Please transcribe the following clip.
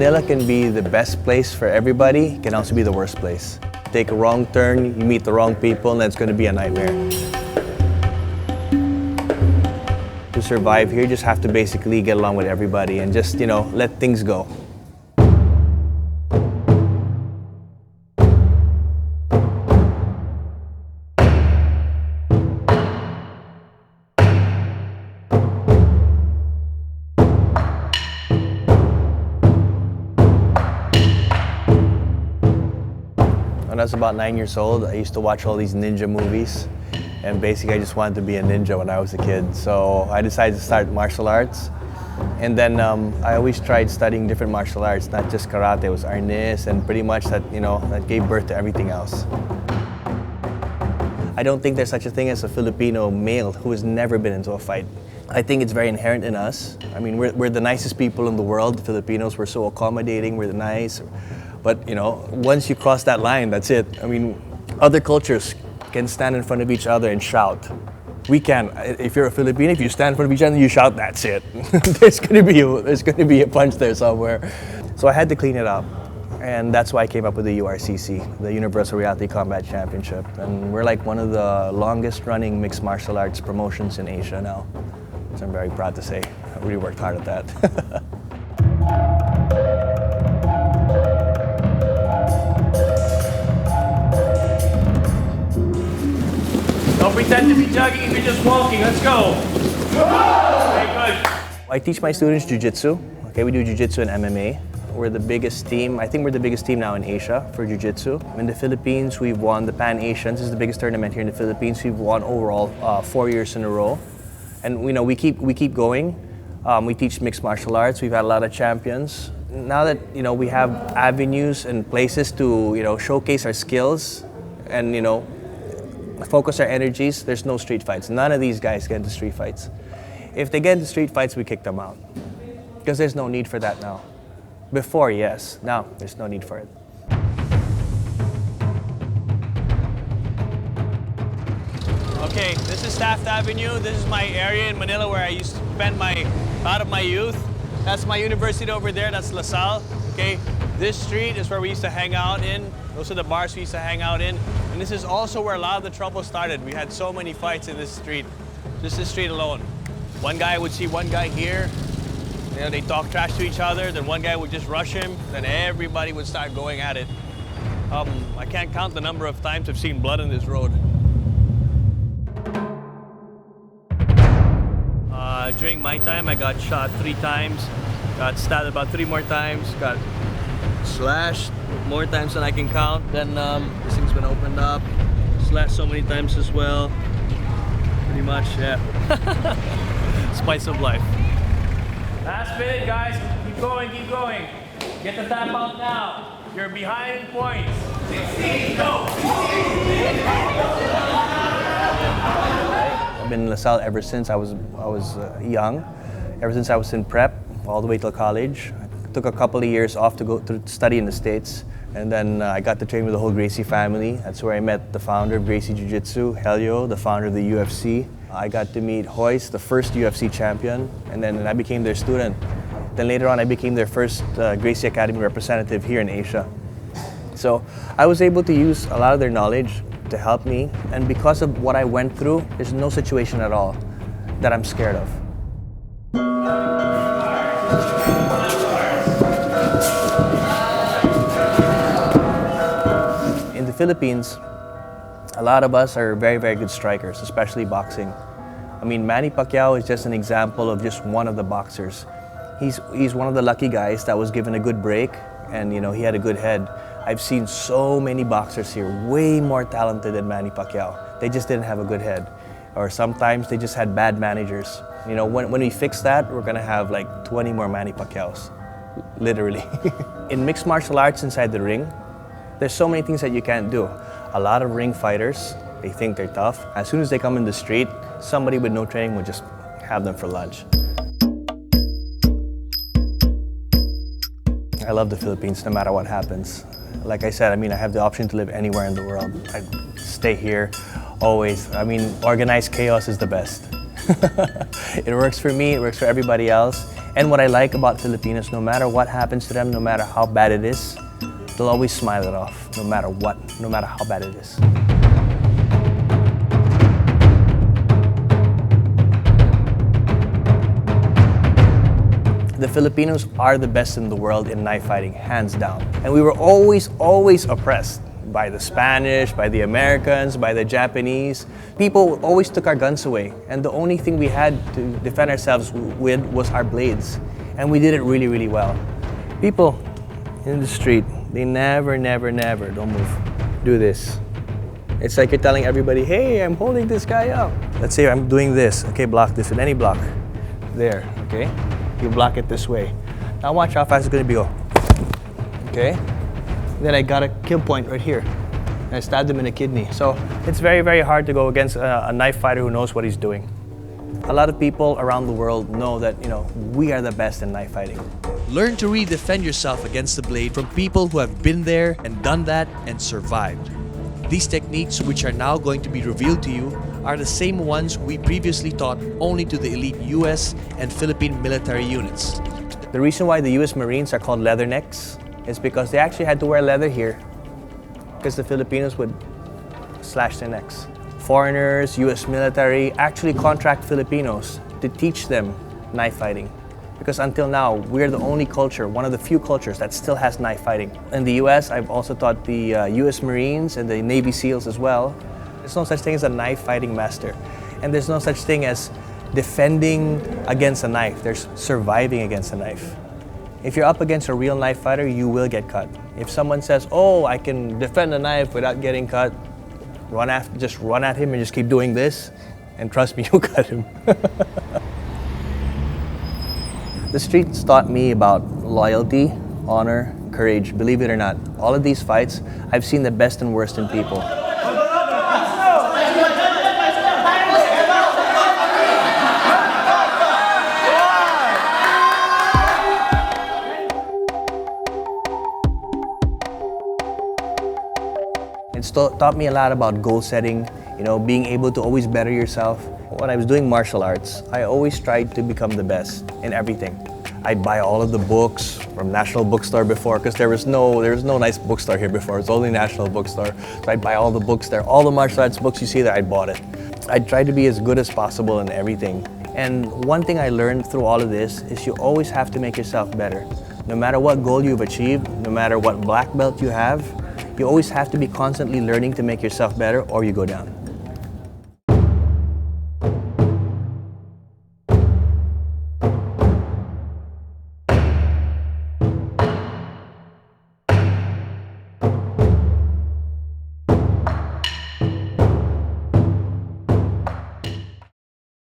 Manila can be the best place for everybody, can also be the worst place. Take a wrong turn, you meet the wrong people, and it's going to be a nightmare. To survive here, you just have to basically get along with everybody and just, let things go. When I was about 9 years old, I used to watch all these ninja movies. And basically, I just wanted to be a ninja when I was a kid. So I decided to start martial arts. And then I always tried studying different martial arts, not just karate, it was arnis, and pretty much that, that gave birth to everything else. I don't think there's such a thing as a Filipino male who has never been into a fight. I think it's very inherent in us. I mean, we're the nicest people in the world, the Filipinos. We're so accommodating, we're nice. But, once you cross that line, that's it. I mean, other cultures can stand in front of each other and shout. We can. If you're a Filipino, if you stand in front of each other and you shout, that's it. there's gonna be a punch there somewhere. So I had to clean it up. And that's why I came up with the URCC, the Universal Reality Combat Championship. And we're like one of the longest running mixed martial arts promotions in Asia now. So I'm very proud to say, I really worked hard at that. Don't pretend to be jogging if you're just walking. Let's go. Very good. I teach my students Jiu-jitsu. Okay, we do Jiu-jitsu and MMA. We're the biggest team. I think we're the biggest team now in Asia for Jiu-jitsu. In the Philippines, we've won the Pan Asians. This is the biggest tournament here in the Philippines. We've won overall 4 years in a row. And we keep going. We teach mixed martial arts. We've had a lot of champions. Now that we have avenues and places to showcase our skills and focus our energies, there's no street fights. None of these guys get into street fights. If they get into street fights, we kick them out. Because there's no need for that now. Before, yes. Now, there's no need for it. Okay, this is Taft Avenue. This is my area in Manila where I used to spend a lot of my youth. That's my university over there, that's LaSalle. Okay, this street is where we used to hang out in. Those are the bars we used to hang out in. And this is also where a lot of the trouble started. We had so many fights in this street, just this street alone. One guy would see one guy here, they talk trash to each other, then one guy would just rush him, then everybody would start going at it. I can't count the number of times I've seen blood on this road. During my time, I got shot 3 times, got stabbed about 3 more times, got slashed more times than I can count. Then this thing's been opened up, slashed so many times as well. Pretty much, yeah. Spice of life. Last minute, guys. Keep going, keep going. Get the tap out now. You're behind in points. 16, go! I've been in LaSalle ever since I was young, ever since I was in prep, all the way till college. I took a couple of years off to go to study in the States, and then I got to train with the whole Gracie family. That's where I met the founder of Gracie Jiu-Jitsu, Helio, the founder of the UFC. I got to meet Hoist, the first UFC champion, and then I became their student. Then later on, I became their first Gracie Academy representative here in Asia. So I was able to use a lot of their knowledge to help me, and because of what I went through, there's no situation at all that I'm scared of. In the Philippines, a lot of us are very, very good strikers, especially boxing. I mean, Manny Pacquiao is just an example of just one of the boxers. He's one of the lucky guys that was given a good break, and he had a good head. I've seen so many boxers here, way more talented than Manny Pacquiao. They just didn't have a good head. Or sometimes they just had bad managers. When we fix that, we're gonna have like 20 more Manny Pacquiaos, literally. In mixed martial arts inside the ring, there's so many things that you can't do. A lot of ring fighters, they think they're tough. As soon as they come in the street, somebody with no training will just have them for lunch. I love the Philippines no matter what happens. Like I said, I have the option to live anywhere in the world. I stay here, always. Organized chaos is the best. It works for me, it works for everybody else. And what I like about Filipinos, no matter what happens to them, no matter how bad it is, they'll always smile it off, no matter what, no matter how bad it is. The Filipinos are the best in the world in knife fighting, hands down. And we were always oppressed by the Spanish, by the Americans, by the Japanese. People always took our guns away, and the only thing we had to defend ourselves with was our blades. And we did it really, really well. People in the street, they never, don't move. Do this. It's like you're telling everybody, hey, I'm holding this guy up. Let's say I'm doing this. Okay, block this with any block. There, okay? You block it this way. Now watch how fast it's gonna be go. Okay? Then I got a kill point right here. And I stabbed him in the kidney. So it's very, very hard to go against a knife fighter who knows what he's doing. A lot of people around the world know that, we are the best in knife fighting. Learn to really defend yourself against the blade from people who have been there and done that and survived. These techniques, which are now going to be revealed to you, are the same ones we previously taught only to the elite US and Philippine military units. The reason why the US Marines are called leathernecks is because they actually had to wear leather here because the Filipinos would slash their necks. Foreigners, US military actually contract Filipinos to teach them knife fighting. Because until now, we're the only culture, one of the few cultures that still has knife fighting. In the US, I've also taught the US Marines and the Navy SEALs as well. There's no such thing as a knife fighting master. And there's no such thing as defending against a knife. There's surviving against a knife. If you're up against a real knife fighter, you will get cut. If someone says, oh, I can defend a knife without getting cut, just run at him and just keep doing this, and trust me, you'll cut him. The streets taught me about loyalty, honor, courage. Believe it or not, all of these fights, I've seen the best and worst in people. It's taught me a lot about goal setting, being able to always better yourself. When I was doing martial arts, I always tried to become the best in everything. I'd buy all of the books from National Bookstore before, because there was no nice bookstore here before. It's only National Bookstore. So I'd buy all the books there. All the martial arts books you see there, I'd bought it. I'd try to be as good as possible in everything. And one thing I learned through all of this is you always have to make yourself better. No matter what goal you've achieved, no matter what black belt you have, you always have to be constantly learning to make yourself better or you go down.